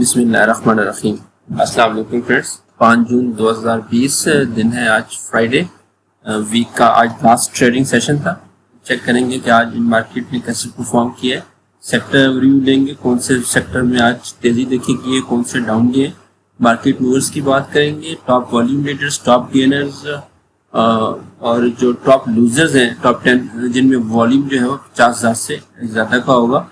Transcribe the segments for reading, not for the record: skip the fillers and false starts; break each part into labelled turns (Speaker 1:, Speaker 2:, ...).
Speaker 1: बिस्मिल्लाहिर्रहमानिर्रहीम। अस्सलाम वालेकुम फ्रेंड्स। 5 जून 2020 दिन है आज, फ्राइडे। वीक का आज लास्ट ट्रेडिंग सेशन था। चेक करेंगे कि आज मार्केट ने कैसे परफॉर्म किया है। सेक्टर रिव्यू लेंगे, कौन से सेक्टर में आज तेजी देखी गई है, कौन से डाउन गए। मार्केट मूवर्स की बात करेंगे, top volume leaders, top gainers और जो टॉप लूजर्स हैं, टॉप 10 जिनमें वॉल्यूम जो है वो 50,000 से ज़्यादा का होगा।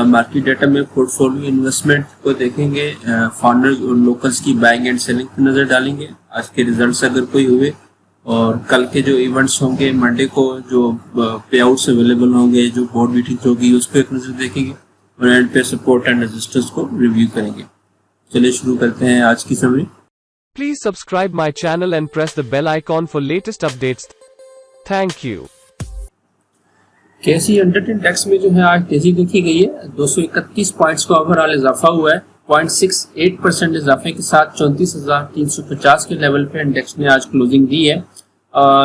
Speaker 1: मार्केट डाटा में पोर्टफोलियो इन्वेस्टमेंट को देखेंगे, फॉरेनर्स और लोकल्स की बाइंग एंड सेलिंग पर नज़र डालेंगे। आज के रिजल्ट्स अगर कोई हुए और कल के जो इवेंट्स होंगे, मंडे को जो पे आउट्स अवेलेबल होंगे, जो बोर्ड मीटिंग होगी, उस पर एक नज़र देखेंगे और एंड पे सपोर्ट एंड रेजिस्टेंस को रिव्यू करेंगे। चलिए शुरू करते हैं आज की summary.
Speaker 2: Please subscribe my channel and press the bell icon for latest updates. Thank you.
Speaker 1: केसी 100 इंडेक्स में जो है आज तेजी देखी गई है। 231 पॉइंट्स का ओवरऑल इजाफा हुआ है। 0.68% इजाफे के साथ 34,350 के लेवल पे इंडेक्स ने आज क्लोजिंग दी है।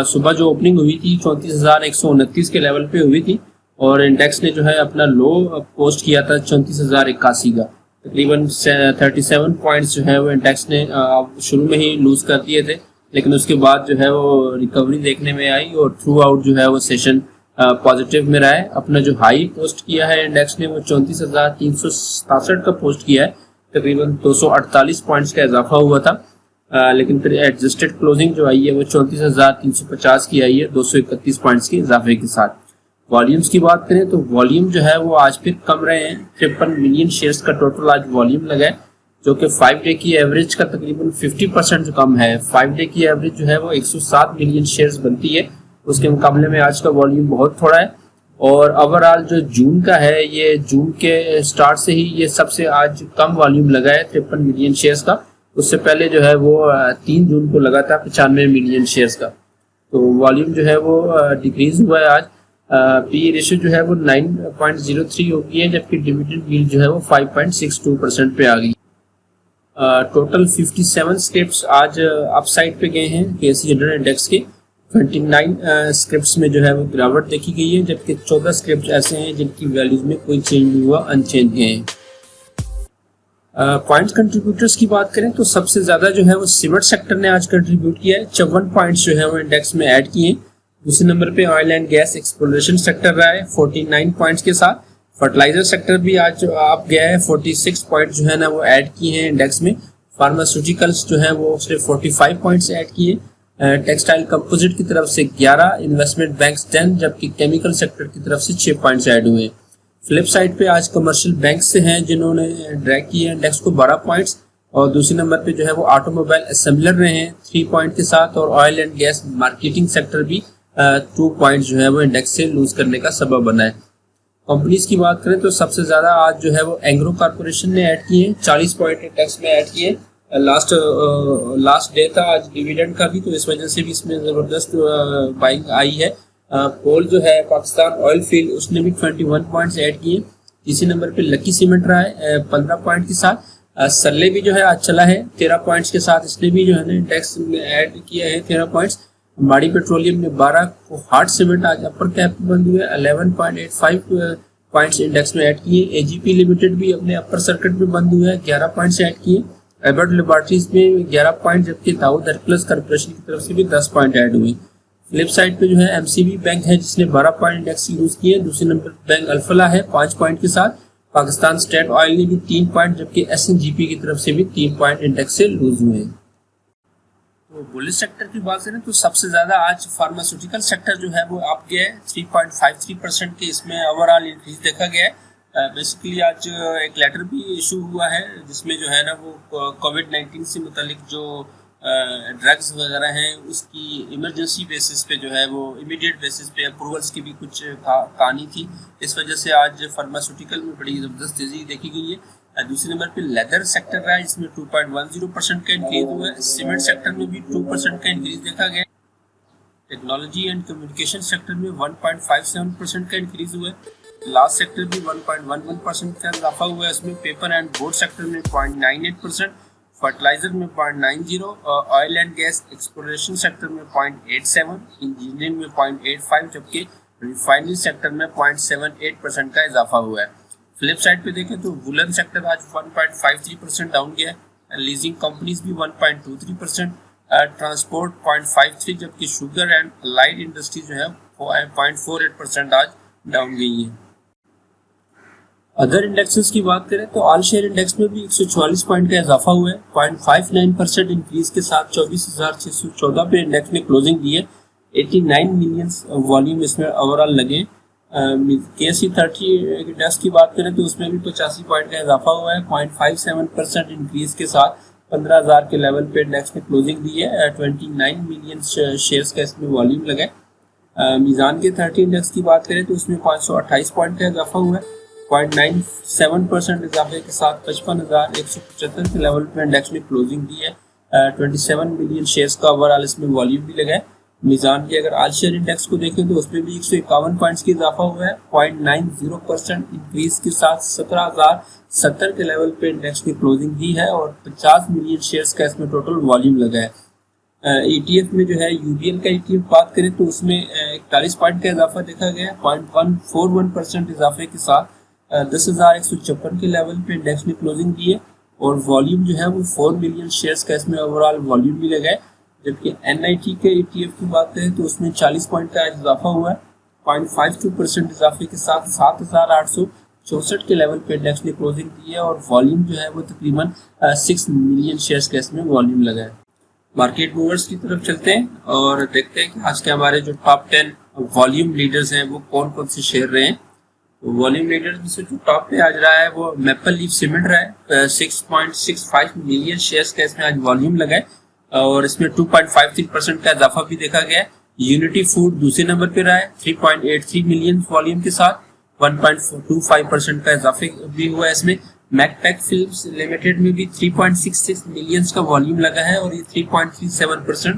Speaker 1: सुबह जो ओपनिंग हुई थी 34,129 के लेवल पे हुई थी और इंडेक्स ने जो है अपना लो पोस्ट किया था 34,081 का। तकरीबन 37 पॉइंट्स जो है वो इंडेक्स ने शुरू में ही लूज कर दिए थे, लेकिन उसके बाद जो है वो रिकवरी देखने में आई और थ्रू आउट जो है वो सेशन पॉजिटिव में रहा है। अपना जो हाई पोस्ट किया है इंडेक्स ने वो 34,367 का पोस्ट किया है। तकरीबन 248 पॉइंट्स का इजाफा हुआ था, लेकिन फिर एडजस्टेड क्लोजिंग जो आई है वो 34,350 की आई है 231 पॉइंट्स के इजाफे के साथ। वॉल्यूम्स की बात करें तो वॉल्यूम जो है वो आज फिर कम रहे हैं। 53 मिलियन शेयर्स का टोटल आज वॉल्यूम लगा है, जो कि 5 डे की एवरेज का तकरीबन 50% जो कम है। 5 डे की एवरेज जो है वो 107 मिलियन शेयर्स बनती है, उसके मुकाबले में आज का वॉल्यूम बहुत थोड़ा है। और ओवरऑल जो जून का है, ये जून के स्टार्ट से ही ये सबसे आज कम वॉल्यूम लगा है 53 मिलियन शेयर्स का। उससे पहले जो है वो 3 जून को लगा था 95 मिलियन शेयर्स का। तो वॉल्यूम जो है वो डिक्रीज हुआ है आज। पी रेशियो जो है वो 9.03 हो गई है, जबकि डिविडेंड यील्ड जो है वो 5.62% पे आ गई। टोटल 57 स्क्रिप्ट्स आज अपसाइड पे गए हैं केसी 100 इंडेक्स के। 29 स्क्रिप्ट्स में जो है वो गिरावट देखी गई है, जबकि 14 स्क्रिप्ट ऐसे हैं जिनकी वैल्यूज में कोई चेंज नहीं हुआ, अनचेंज गए हैं। पॉइंट्स कंट्रीब्यूटर्स की बात करें तो सबसे ज्यादा जो है वो सीमेंट सेक्टर ने आज कंट्रीब्यूट किया है। 54 पॉइंट्स जो है वो इंडेक्स में ऐड किए हैं। दूसरे नंबर पे oil and gas exploration sector रहा है 49 पॉइंट्स के साथ। फर्टिलाइजर सेक्टर भी आज आप गया है, 46 पॉइंट जो है ना वो ऐड किए हैं इंडेक्स में। फार्मास्यूटिकल्स जो है वो उसने 45 पॉइंट्स ऐड किए। टेक्सटाइल कंपोजिट की तरफ से 11, इन्वेस्टमेंट बैंक्स 10, जबकि केमिकल सेक्टर की तरफ से 6 पॉइंट्स ऐड हुए। फ्लिप साइड पे आज कमर्शियल बैंक से हैं जिन्होंने ड्रैग किया इंडेक्स को 12 पॉइंट्स, और दूसरे नंबर पे जो है वो ऑटोमोबाइल असेंबलर रहे हैं 3 पॉइंट के साथ, और oil and gas marketing sector भी 2 पॉइंट जो है वो इंडेक्स से लूज करने का सबब बना है। कंपनीज की बात करें तो सबसे ज्यादा आज जो है वो एंग्रो कॉर्पोरेशन ने ऐड किए हैं, 40 पॉइंट इंडेक्स में ऐड किए। लास्ट डे था आज डिविडेंड का भी, तो इस वजह से भी इसमें जबरदस्त बाइंग आई है। कोल जो है पाकिस्तान ऑयल फील्ड, उसने भी 21 पॉइंट्स ऐड किए। इसी नंबर पे लकी सीमेंट रहा है 15 पॉइंट के साथ। सरले भी जो है आज चला है 13 पॉइंट्स के साथ, इसने भी जो है ना इंडेक्स में ऐड किया है 13 पॉइंट्स। माड़ी पेट्रोलियम ने 12, हार्ट सीमेंट आज अपर कैप बंद हुए 11.85 पॉइंट्स इंडेक्स में ऐड किए। एजीपी लिमिटेड भी अपने अपर सर्किट में बंद हुआ है, 11 पॉइंट्स ऐड किए। एबर्ट लेबोरेटरीज में 11 पॉइंट, जबकि दाऊद हरकुलस कॉर्पोरेशन की तरफ से भी 10 पॉइंट ऐड हुए। फ्लिप साइड पे जो है एमसीबी बैंक है जिसने 12 पॉइंट इंडेक्स यूज किए। दूसरे नंबर बैंक अल्फला है 5 पॉइंट के साथ। पाकिस्तान स्टेट ऑयल ने भी 3 पॉइंट, जबकि एसएनजीपी की तरफ से भी 3 पॉइंट इंडेक्स से लूज हुए। तो बुलिश सेक्टर की बात करें तो सबसे ज्यादा आज फार्मास्यूटिकल सेक्टर जो है वो अप गया है 3.53% के, इसमें ओवरऑल इंक्रीज देखा गया है। बेसिकली आज एक लेटर भी इशू हुआ है जिसमें जो है ना वो कोविड-19 से मुतालिक जो ड्रग्स वगैरह हैं उसकी इमरजेंसी बेसिस पे जो है वो इमीडिएट बेसिस पे अप्रूवल्स की भी कुछ कहानी थी। इस वजह से आज फार्मास्यूटिकल में बड़ी ज़बरदस्त तेज़ी देखी गई है। दूसरे नंबर पे लेदर सेक्टर रहा है, इसमें 2.10% का इंक्रीज हुआ है। सीमेंट सेक्टर में भी 2% का इंक्रीज देखा गया। टेक्नोलॉजी एंड कम्युनिकेशन सेक्टर में 1.57% का इंक्रीज हुआ है। लास्ट सेक्टर भी 1.11% का इजाफा हुआ है। इसमें पेपर एंड बोर्ड सेक्टर में 0.98%, फर्टिलाइजर में 0.90, oil and gas exploration sector में 0.87, इंजीनियरिंग में 0.85, जबकि रिफाइनरी सेक्टर में 0.78% का इजाफा हुआ है। फ्लिप साइड पे देखें तो वुलन सेक्टर आज 1.53% डाउन गया है, लीजिंग कंपनीज भी 1.23%, ट्रांसपोर्ट 0.53, जबकि शुगर एंड अलाइड इंडस्ट्री जो है 0.48% आज डाउन गई है। अदर इंडेक्सेस की बात करें तो ऑल शेयर इंडेक्स में भी 144 पॉइंट का इजाफा हुआ है, 0.59% इंक्रीज के साथ 24,614 पे इंडेक्स ने क्लोजिंग दी है। 89 मिलियन वॉल्यूम इसमें ओवरऑल लगे। KSE 30 इंडेक्स की बात करें तो उसमें भी 85 पॉइंट का इजाफा हुआ है, 0.57% इंक्रीज के साथ 15,000 के लेवल पे इंडेक्स ने क्लोजिंग दी है। 29 मिलियन शेयर्स का इसमें वॉल्यूम लगा है। मीज़ान के 30 इंडेक्स की बात करें तो उसमें 528 पॉइंट का इजाफा हुआ है, 0.97% इजाफे के साथ 55,175 के लेवल पे इंडेक्स ने क्लोजिंग दी है। 27 मिलियन शेयर्स का ओवरऑल इसमें वॉल्यूम भी लगा है। मीज़ान के अगर आज शेयर इंडेक्स को देखें तो उसमें भी 151 पॉइंट्स की इजाफा हुआ है, 0.90% इंक्रीज के साथ 17,070 के लेवल पे इंडेक्स ने क्लोजिंग दी है और 50 मिलियन शेयर्स का इसमें टोटल वॉल्यूम लगा है। ETF में जो है UBL का ETF बात करें तो उसमें 41 पॉइंट का इजाफा देखा गया है, 0.141% इजाफे के साथ 10,156 के लेवल पे इंडेक्स ने क्लोजिंग दी है और वॉल्यूम जो है वो 4 मिलियन शेयर्स का इसमें ओवरऑल वॉल्यूम भी लगा है। जबकि NIT के ETF की बात करें तो उसमें 40 पॉइंट का इजाफा हुआ है, 0.52% इजाफे के साथ 7,864 के लेवल पे इंडेक्स ने क्लोजिंग दी है और वॉल्यूम जो है वो तकरीबन 6 मिलियन शेयर्स का इसमें वॉल्यूम लगा है। मार्केट मूवर्स की तरफ चलते हैं और देखते हैं कि आज के हमारे जो टॉप 10 वॉल्यूम लीडर्स हैं वो कौन कौन से शेयर रहे हैं। वॉल्यूम लीडर्स में से जो टॉप पे आज रहा है वो मैपल लीफ सीमेंट रहा है, 6.65 मिलियन शेयर्स का इसमें आज वॉल्यूम लगा है और इसमें 2.53% का इजाफा भी देखा गया है। यूनिटी फूड दूसरे नंबर पे रहा है 3.83 मिलियन वॉल्यूम के साथ 1.25% का इजाफे भी हुआ है इसमें। मैकटेक फिल्म्स लिमिटेड में भी 3.66 मिलियन का वॉल्यूम लगा है और ये 3.37%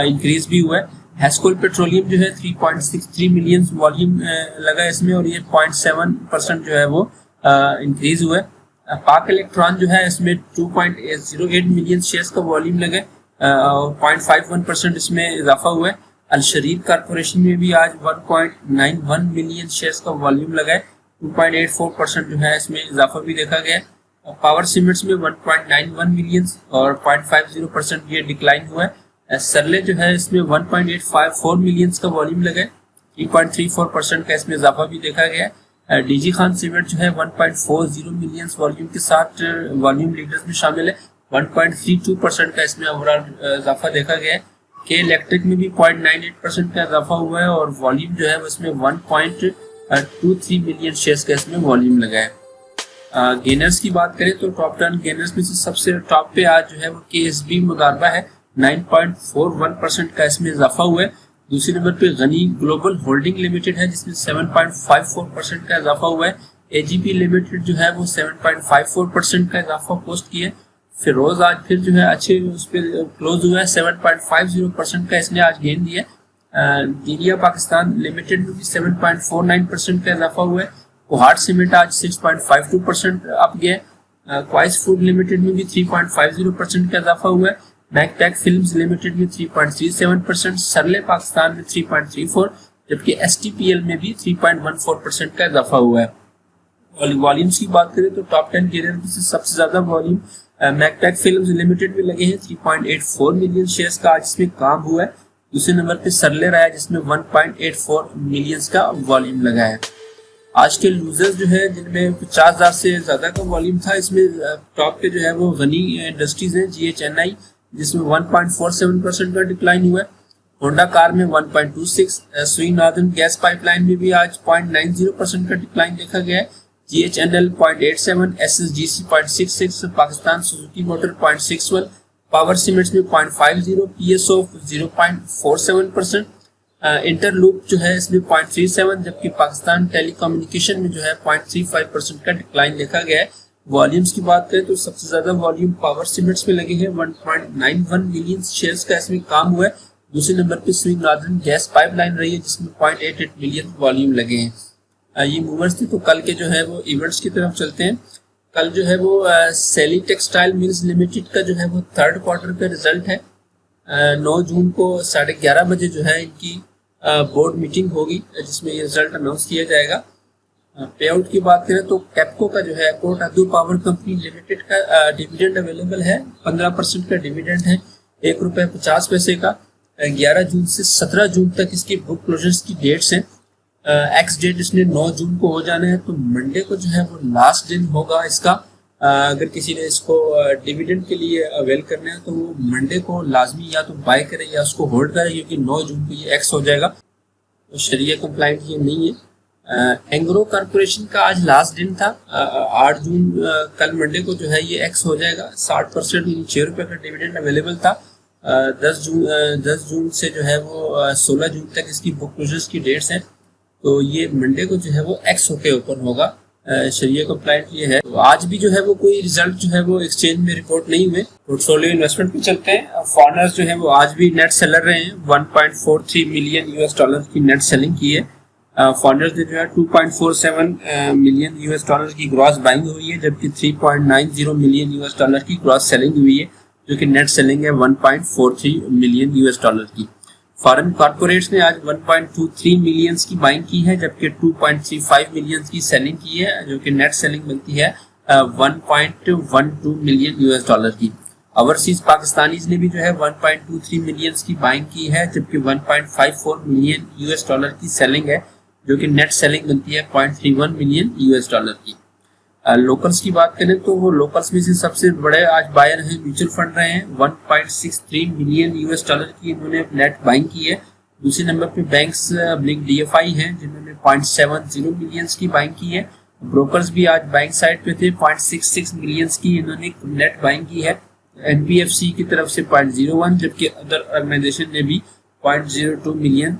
Speaker 1: इंक्रीज भी हुआ है। हेस्कोल पेट्रोलियम जो है 3.63 मिलियन वॉल्यूम लगा है इसमें और ये 0.7% जो है वो इंक्रीज हुआ है। पाक इलेक्ट्रॉन जो है इसमें 2.08 मिलियन शेयर्स का वॉल्यूम लगा है, 0.51% इसमें इजाफा हुआ है। अलशरीफ कारपोरेशन में भी आज 1.91 मिलियन शेयर्स का वॉल्यूम लगा है, 2.84% जो है इसमें इजाफा भी देखा गया है। पावर सीमेंट्स में 1.91 मिलियन और 0.50% ये डिक्लाइन हुआ है। सरले जो है इसमें 1.854 मिलियन का वॉल्यूम लगा है, 3.34% का इसमें इजाफा भी देखा गया है। डीजी खान सीमेंट जो है 1.40 मिलियन वॉल्यूम के साथ वॉल्यूम लीडर्स में शामिल है, 1.32% का इसमें ओवरऑल इजाफा देखा गया है। के इलेक्ट्रिक में भी 0.98% का इजाफा हुआ है और वॉल्यूम जो है उसमें 1.23 मिलियन शेयर्स का इसमें वॉल्यूम लगा है। गेनर्स की बात करें तो टॉप 10 गेनर्स में से सबसे टॉप पे आज जो है वो KSB मुदारबा है, 9.41% का इसमें इजाफा हुआ है। दूसरे नंबर पे गनी ग्लोबल होल्डिंग लिमिटेड है जिसमें 7.54% का इजाफा हुआ है। AGP लिमिटेड जो है वो 7.54% का इजाफा पोस्ट किया है। फिरोज आज फिर जो है अच्छे उस पर क्लोज हुआ है, 7.50% का इसने आज गेन दिया है। दीनिया पाकिस्तान लिमिटेड में भी 7.49% का इजाफा हुआ है। कोहाट सीमेंट आज 6.52% अप गया है। क्वाइस फूड लिमिटेड में भी 3.50% का इजाफा हुआ है। मैकटेक फिल्म्स लिमिटेड में 3.37%, सरले पाकिस्तान में 3.34%, जबकि STPL में भी 3.14% का इजाफा हुआ है। वॉल्यूम्स की बात करें तो टॉप 10 गेनर में से सबसे ज्यादा वॉल्यूम मैकटेक फिल्म्स लिमिटेड में लगे हैं, 3.84 मिलियन शेयर्स का आज इसमें काम हुआ है। दूसरे नंबर पे सरले रहा है जिसमें 1.84 मिलियन का वॉल्यूम लगा है। आज के लूजर्स जो है जिनमें 50,000 से ज्यादा का वॉल्यूम था, इसमें टॉप पे जो है वो गनी इंडस्ट्रीज है GHNI जिसमें 1.47% का डिक्लाइन हुआ है। होंडा कार में 1.26, स्वी नॉर्दर्न गैस पाइपलाइन में भी आज 0.90% का डिक्लाइन देखा गया है। GHNL 0.87, SSGC 0.66, Pakistan Suzuki motor 0.61, power cements में 0.50, PSO 0.47%, इंटरलूप जो है इसमें 0.37, जबकि पाकिस्तान टेलीकम्युनिकेशन में जो है 0.35% का डिक्लाइन देखा गया है। वॉल्यूम्स की बात करें तो सबसे ज्यादा वॉल्यूम पावर सीमेंट्स में लगे हैं, 1.91 मिलियन शेयर्स का इसमें काम हुआ है। दूसरे नंबर पे स्वी नॉर्दर्न गैस पाइपलाइन रही है जिसमें 0.88 मिलियन वॉल्यूम लगे हैं। ये मूवर्स थी। तो कल के जो है वो इवेंट्स की तरफ चलते हैं। कल जो है वो सेली टेक्सटाइल मिल्स लिमिटेड का जो है वो थर्ड क्वार्टर का रिजल्ट है। 9 जून को 11:30 बजे जो है इनकी बोर्ड मीटिंग होगी जिसमें ये रिजल्ट अनाउंस किया जाएगा। पे आउट की बात करें तो कैप्को का जो है कोट अद्दू पावर कंपनी लिमिटेड का डिविडेंड अवेलेबल है, 15% का डिविडेंड है, ₹1.50 का। 11 जून से 17 जून तक इसकी बुक क्लोजर्स की डेट्स हैं। एक्स डेट इसने 9 जून को हो जाना है, तो मंडे को जो है वो लास्ट दिन होगा इसका। अगर किसी ने इसको डिविडेंड के लिए अवेल करना है तो वो मंडे को लाजमी या तो बाय करे या उसको होल्ड करे, क्योंकि 9 जून को ये एक्स हो जाएगा, तो शरिया कंप्लाइंट ये नहीं है। एंग्रो कॉर्पोरेशन का आज लास्ट दिन था, 8 जून कल मंडे को जो है ये एक्स हो जाएगा। 60% ₹6 का डिविडेंड अवेलेबल था। 10 जून से जो है वो 16 जून तक इसकी बुक क्लोजर्स की डेट्स हैं, तो ये मंडे को जो है वो एक्स होके ओपन होगा। शरिया कंप्लाइंट ये है। तो आज भी जो है वो कोई रिजल्ट जो है वो एक्सचेंज में रिपोर्ट नहीं हुए। पोर्टफोलियो इन्वेस्टमेंट पे चलते हैं। फॉरनर्स जो है वो आज भी नेट सेलर रहे हैं, $1.43 मिलियन की नेट सेलिंग की है। फॉरनर्स ने जो है $2.47 मिलियन की ग्रॉस बाइंग हुई है, जबकि $3.90 मिलियन की ग्रॉस सेलिंग हुई है, जो कि नेट सेलिंग है $1.43 मिलियन की। फॉरेन कॉर्पोरेट्स ने आज 1.23 मिलियंस की बाइंग की है, जबकि 2.35 मिलियंस की सेलिंग की है, जो कि नेट सेलिंग बनती है $1.12 मिलियन की। ओवरसीज पाकिस्तानीज ने भी जो है 1.23 मिलियंस की बाइंग की है, जबकि $1.54 मिलियन की सेलिंग है, जो कि नेट सेलिंग बनती है $0.31 मिलियन की। लोकल्स की बात करें तो वो लोकल्स में से सबसे बड़े आज बायर हैं, म्यूचुअल फंड रहे हैं। $1.63 मिलियन की इन्होंने नेट बाइंग की है। दूसरे नंबर पे बैंक्स ब्लिंक DFI हैं, जिन्होंने $0.70 मिलियन की बाइंग की है। ब्रोकर्स भी आज बाइंग साइड पे थे, $0.66 मिलियन की इन्होंने नेट बाइंग की है। NBFC की तरफ से 0.01, जबकि अदर ऑर्गेनाइजेशन ने भी $0.02 मिलियन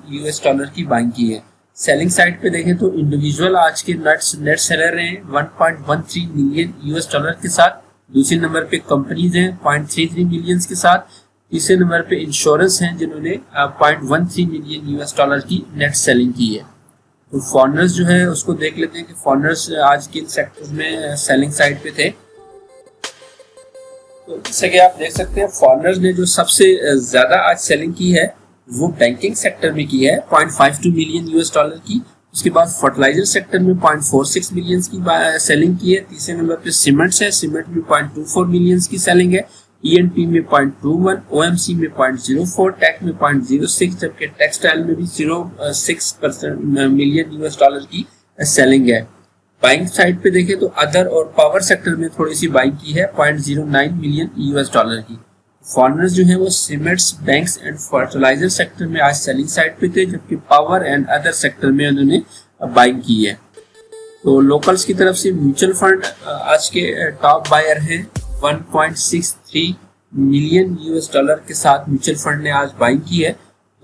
Speaker 1: की बाइंग की है। सेलिंग साइड पे देखें तो इंडिविजुअल आज के नेट सेलर रहे हैं 1.13 मिलियन के साथ। दूसरे नंबर पे कंपनीज हैं 0.33 मिलियन के साथ। तीसरे नंबर पे इंश्योरेंस हैं, जिन्होंने 0.13 मिलियन की नेट सेलिंग की है। तो फॉरनर्स जो है उसको देख लेते हैं कि फॉरनर्स आज किन सेक्टर्स में सेलिंग साइड पे थे। तो जैसे कि आप देख सकते हैं, फॉरनर्स ने जो सबसे ज्यादा आज सेलिंग की है वो बैंकिंग सेक्टर में की है, 0.52 मिलियन की। उसके बाद फर्टिलाइजर सेक्टर में 0.46 मिलियन की सेलिंग की है। तीसरे नंबर पे सीमेंट्स है, सीमेंट में 0.24 मिलियन की सेलिंग है। ENP में 0.21, OMC में 0.04, टेक में 0.06, जबकि टेक्सटाइल में भी 0.6% मिलियन की सेलिंग है। बाइंग साइड पे देखें तो अदर और पावर सेक्टर में थोड़ी सी बाइंग की है, 0.09 मिलियन की। फॉरनर्स जो है वो cements, banks and fertiliser sector में आज सेलिंग साइड पे थे, जबकि पावर एंड अदर सेक्टर में उन्होंने बाइंग की है। तो लोकल्स की तरफ से म्यूचुअल फंड आज के टॉप बायर हैं, 1.63 मिलियन के साथ म्यूचुअल फंड ने आज बाइंग की है।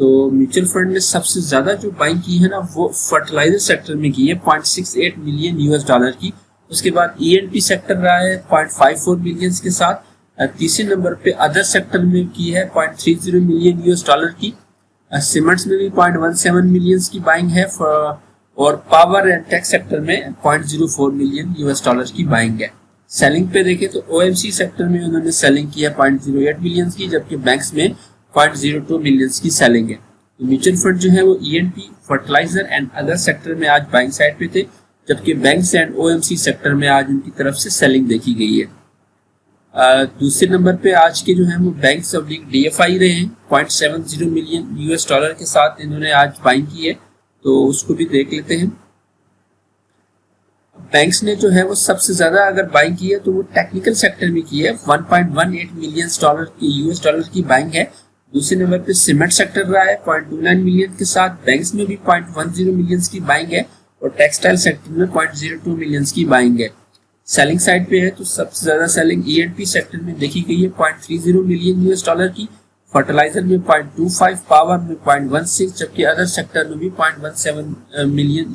Speaker 1: तो म्यूचुअल फंड ने सबसे ज्यादा जो बाइंग की है ना वो फर्टिलाइजर सेक्टर में की है, 0.68 मिलियन की। उसके बाद ENP सेक्टर रहा है 0.54 मिलियन के साथ। तीसरे नंबर पे अदर सेक्टर में की है 0.30 मिलियन की। सीमेंट्स में भी 0.17 मिलियन की बाइंग है, और पावर एंड टेक सेक्टर में 0.04 मिलियन की बाइंग है। सेलिंग पे देखें तो OMC सेक्टर में उन्होंने सेलिंग की है 0.08 मिलियन की, जबकि बैंक्स में 0.02 मिलियन की सेलिंग है। तो म्यूचुअल फंड जो है वो ENP, fertiliser and other sector में आज बाइंग साइड पे थे, जबकि बैंक्स एंड OMC सेक्टर में आज उनकी तरफ से सेलिंग देखी गई है। दूसरे नंबर पे आज के जो है वो बैंक्स ब्लिंक DFI रहे हैं, 0.70 मिलियन के साथ इन्होंने आज बाइंग की है, तो उसको भी देख लेते हैं। बैंक्स ने जो है वो सबसे ज्यादा अगर बाइंग की है तो वो टेक्निकल सेक्टर में की है, 1.18 मिलियन की बाइंग है। दूसरे नंबर पे सीमेंट सेक्टर रहा है 0.29 मिलियन के साथ। बैंक्स में भी 0.10 मिलियन की बाइंग है, और टेक्सटाइल सेक्टर में 0.02 मिलियन की बाइंग है। सेलिंग साइड पे है तो सबसे ज्यादा सेलिंग ENP सेक्टर में देखी गई है, 0.30 मिलियन की। फर्टिलाइजर में 0.25, पावर में 0.16, जबकि अदर सेक्टर में भी 0.17 मिलियन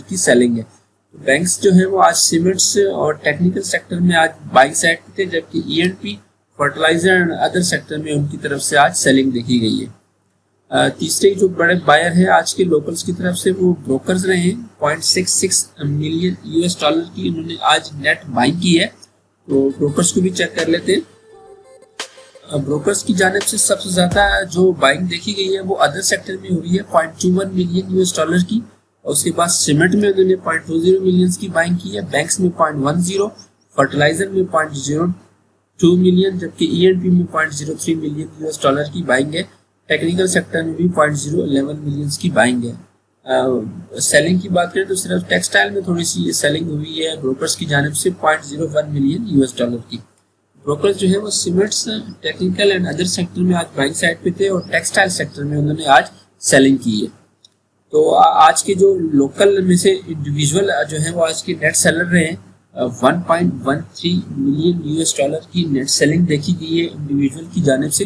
Speaker 1: की सेलिंग है। तो बैंक्स जो है वो आज सीमेंट्स और टेक्निकल सेक्टर में आज बाइंग साइड पे थे, जबकि ENP, fertiliser and other sector में उनकी तरफ से आज सेलिंग देखी गई है। तीसरे जो बड़े बायर हैं आज के लोकल्स की तरफ से वो ब्रोकर्स रहे हैं, 0.66 मिलियन की इन्होंने आज नेट बाइंग की है। तो ब्रोकर्स को भी चेक कर लेते हैं। ब्रोकर्स की जानिब से सबसे ज्यादा जो बाइंग देखी गई है वो अदर सेक्टर में हुई है, 0.21 मिलियन की, उसके बाद सीमेंट में उन्होंने 0.20 मिलियन की बाइंग की है, बैंक्स में 0.10, फर्टिलाइजर में 0.02 मिलियन, जबकि ईएनपी में 0.03 मिलियन यूएस डॉलर की बाइंग है। टेक्निकल सेक्टर में भी 0.011 मिलियन की बाइंग है। सेलिंग की बात करें तो सिर्फ टेक्सटाइल में थोड़ी सी सेलिंग हुई है ब्रोकर्स की जानिब से 0.01 मिलियन यूएस डॉलर की। ब्रोकर्स जो है वो cements, technical and other sector में आज बाइंग साइड पे थे और टेक्सटाइल सेक्टर में उन्होंने आज सेलिंग की है। तो आज के जो लोकल में से इंडिविजुअल जो है वो आज के नेट सेलर रहे हैं। 1.13 मिलियन यूएस डॉलर की नेट सेलिंग देखी गई है इंडिविजुअल की जानिब से।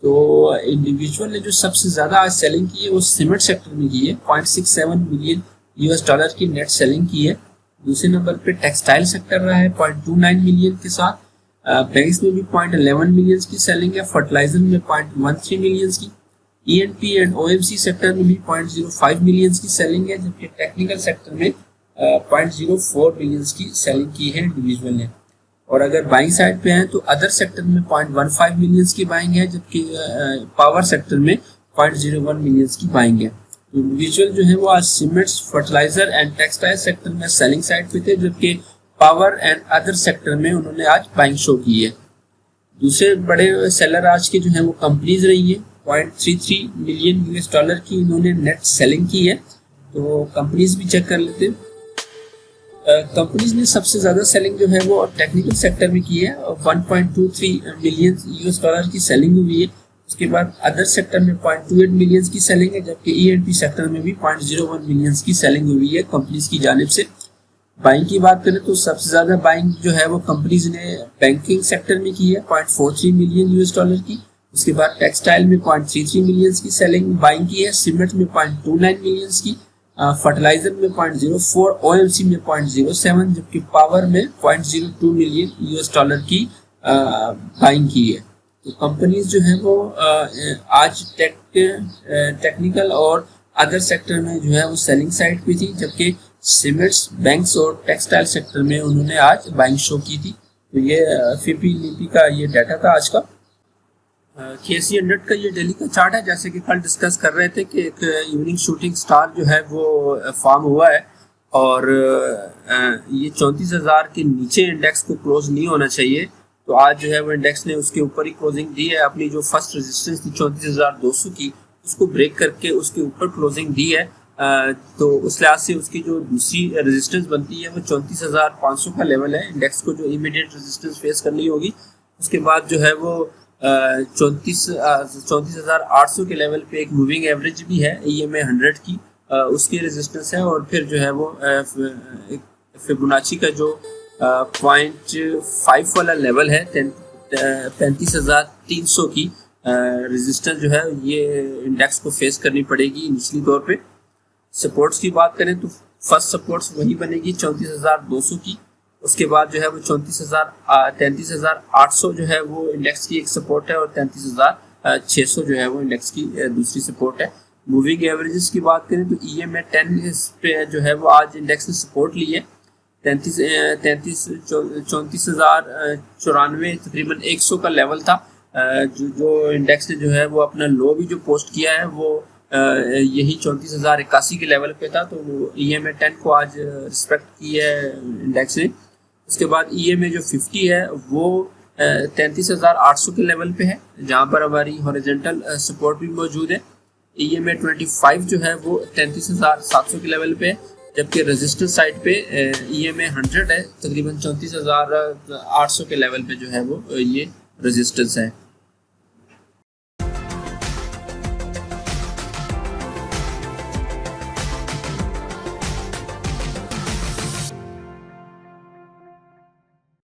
Speaker 1: तो इंडिविजुअल ने जो सबसे ज़्यादा आज सेलिंग की है वो सीमेंट सेक्टर में की है, 0.67 मिलियन यूएस डॉलर की नेट सेलिंग की है। दूसरे नंबर पे टेक्सटाइल सेक्टर रहा है 0.29 मिलियन के साथ। बैंक्स में भी 0.11 मिलियन की सेलिंग है, फर्टिलाइजर में 0.13 मिलियन की। ईएनपी एंड ओएमसी सेक्टर में भी 0.05 मिलियन की सेलिंग है, जबकि टेक्निकल सेक्टर में 0.04 मिलियन की सेलिंग की है इंडिविजुअल ने। और अगर बाइंग साइड पे हैं तो अदर सेक्टर में 0.15 मिलियन की बाइंग है, जबकि पावर सेक्टर में 0.01 मिलियन की बाइंग है। इंडिविजुअल जो है वो आज cements, fertiliser and textile sector में सेलिंग साइड पे थे, जबकि पावर एंड अदर सेक्टर में उन्होंने आज बाइंग शो की है। दूसरे बड़े सेलर आज के जो है वो कंपनीज रही है, 0.33 मिलियन यूएस डॉलर की इन्होंने नेट सेलिंग की है। तो कंपनीज भी चेक कर लेते हैं। कंपनीज ने सबसे ज़्यादा सेलिंग जो है वो टेक्निकल सेक्टर में की है, 1.23 मिलियन यूएस डॉलर की सेलिंग हुई है। उसके बाद अदर सेक्टर में 0.28 मिलियन की सेलिंग है, जबकि ईएनपी सेक्टर में भी 0.01 मिलियन की सेलिंग हुई है कंपनीज की जानिब से। बाइंग की बात करें तो सबसे ज़्यादा बाइंग जो है वो कंपनीज ने बैंकिंग सेक्टर में की है, 0.43 मिलियन यूएस डॉलर की। उसके बाद टेक्सटाइल में 0.33 मिलियन की सेलिंग बाइंग की है, सीमेंट में 0.29 मिलियन की, फर्टिलाइजर में 0.04, ओएमसी में 0.07, जबकि पावर में 0.02 मिलियन यूएस डॉलर की बाइंग की है। तो कंपनीज जो है वो आज टेक्निकल और अदर सेक्टर में जो है वो सेलिंग साइड पे थी, जबकि सीमेंट्स, बैंक्स और टेक्सटाइल सेक्टर में उन्होंने आज बाइंग शो की थी। तो ये FIPE का ये डाटा था आज का। KSE 100 का ये डेली का चार्ट है। जैसे कि कल डिस्कस कर रहे थे कि एक इवनिंग शूटिंग स्टार जो है वो फॉर्म हुआ है और ये 34,000 के नीचे इंडेक्स को क्लोज नहीं होना चाहिए। तो आज जो है वो इंडेक्स ने उसके ऊपर ही क्लोजिंग दी है। अपनी जो फर्स्ट रेजिस्टेंस थी 34,200 की, उसको ब्रेक करके उसके ऊपर क्लोजिंग दी है। तो उस लिहाज से उसकी जो दूसरी रेजिस्टेंस बनती है वो 34,500 का लेवल है। इंडेक्स को जो इमीडिएट रेजिस्टेंस फेस करनी होगी, उसके बाद जो है वो 34,800 के लेवल पे एक मूविंग एवरेज भी है EMA 100 की, उसकी रेजिस्टेंस है। और फिर जो है वो फिबोनाची का जो 0.5 वाला लेवल है 35,300 की रेजिस्टेंस जो है ये इंडेक्स को फेस करनी पड़ेगी निचली तौर पे। सपोर्ट्स की बात करें तो फर्स्ट सपोर्ट्स वही बनेगी 34,200 की। उसके बाद जो है वो 33,800 जो है वो इंडेक्स की एक सपोर्ट है और 33,600 जो है वो इंडेक्स की दूसरी सपोर्ट है। मूविंग एवरेजेस की बात करें तो EMA 10 पे जो है वो आज इंडेक्स ने सपोर्ट ली है 34,094 तकरीबन 100 का लेवल था। जो इंडेक्स ने जो है वो अपना लो भी जो पोस्ट किया है वो यही 34,081 के लेवल पे था। तो EMA 10 को आज रिस्पेक्ट की है इंडेक्स ने। उसके बाद EMA जो 50 है वो 33,800 के लेवल पे है, जहाँ पर हमारी हॉरिजॉन्टल सपोर्ट भी मौजूद है। EMA 25 जो है वो 33,700 के लेवल पे है, जबकि रेजिस्टेंस साइड पे EMA 100 है तकरीबन 34,800 के लेवल पे जो है वो ये रेजिस्टेंस है।